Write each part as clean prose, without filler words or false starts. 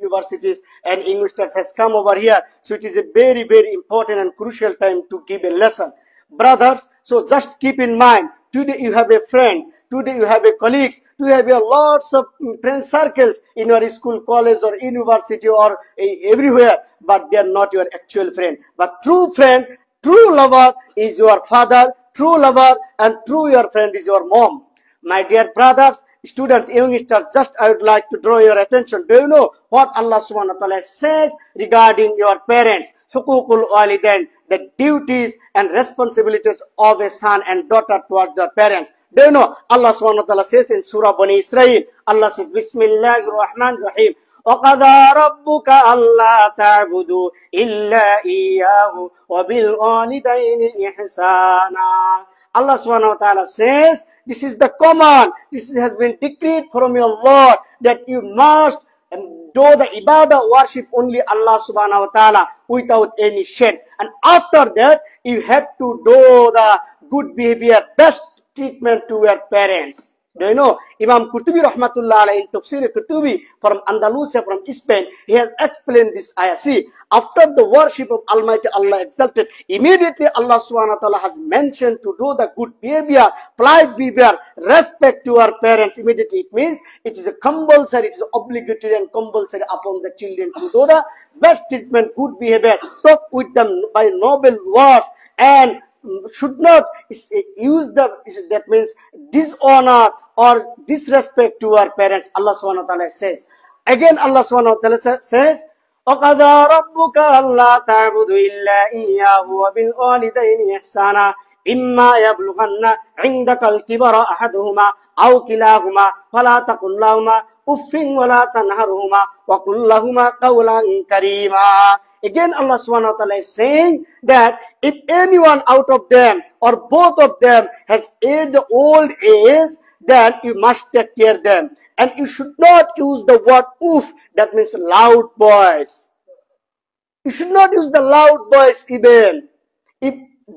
universities and English has come over here. So it is a very, very important and crucial time to give a lesson. Brothers, so just keep in mind, today you have a friend, today you have a colleagues, you have a lots of friend circles in your school, college or university or everywhere, but they are not your actual friend. But true friend, true lover is your father, true lover and true your friend is your mom. My dear brothers, students, youngsters, just I would like to draw your attention. Do you know what Allah subhanahu wa ta'ala says regarding your parents? Hukukul walidain, the duties and responsibilities of a son and daughter towards their parents. Do you know Allah subhanahu wa ta'ala says in Surah Bani Israel, Allah says, Bismillahir Rahmanir Rahim. وَقَضَى رَبُّكَ أَلَّا تَعْبُدُوا إِلَّا إِيَّاهُ وَبِالْوَالِدَيْنِ إِحْسَانًا. Allah subhanahu wa ta'ala says, this is the command, this has been decreed from your Lord, that you must do the ibadah, worship only Allah subhanahu wa ta'ala without any shirk. And after that, you have to do the good behavior, best treatment to your parents. Do you know, Imam Qurtubi rahmatullah alayhi in Tafsir Qurtubi from Andalusia, from Spain, he has explained this ayah. See, after the worship of Almighty Allah exalted, immediately Allah subhanahu wa ta'ala has mentioned to do the good behavior, polite behavior, respect to our parents. Immediately it means it is a compulsory, it is obligatory and compulsory upon the children to do the best treatment, good behavior, talk with them by noble words, and should not use that means dishonor or disrespect to our parents. Allah subhanahu wa ta'ala says. Again Allah subhanahu wa ta'ala says, وَقَضَى رَبُّكَ أَلَّا تَعْبُدُوا إِلَّا إِيَّاهُ وَبِالْوَالِدَيْنِ إِحْسَانًا إِمَّا يَبْلُغَنَّ عِندَكَ الْكِبَرَ أَحَدُهُمَا أَوْ كِلَاهُمَا فَلَا تَقُل لَّهُمَا أُفٍّ وَلَا تَنْهَرْهُمَا وَقُل لَّهُمَا قَوْلًا كَرِيمًا. Again Allah subhanahu wa ta'ala is saying that if anyone out of them or both of them has aged old age, then you must take care of them. And you should not use the word oof, that means loud voice. You should not use the loud voice even.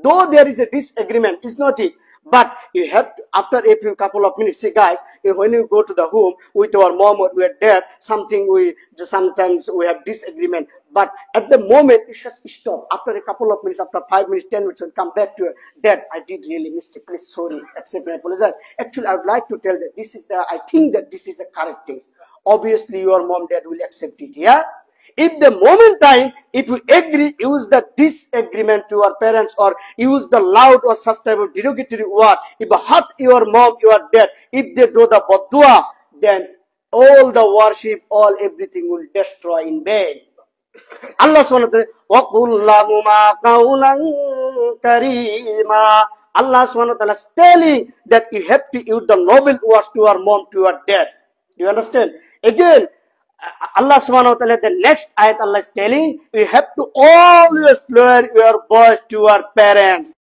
Though there is a disagreement, it's not it. But you have to, after a few couple of minutes, say guys, when you go to the home with our mom or with dad, sometimes we have disagreement. But at the moment, you should stop. After a couple of minutes, after 5 minutes, 10 minutes, and come back to your dad. I did really mistake. Please, sorry, accept and apologize. Actually, I would like to tell that this is I think that this is the correct thing. Obviously, your mom, dad will accept it. Yeah. If the moment time, if you agree, use the disagreement to your parents or use the loud or such type of derogatory word. If you hurt your mom, your dad, if they do the badua, then all the worship, all everything will destroy in vain. Allah subhanahu wa ta'ala, وَقُلْ لَهُمَا قَوْلًا كَرِيمًا. Allah subhanahu wa ta'ala is telling that you have to use the noble words to your mom, to your dad. Do you understand? Again, Allah subhanahu wa ta'ala, the next ayat Allah is telling, you have to always lower your voice to your parents.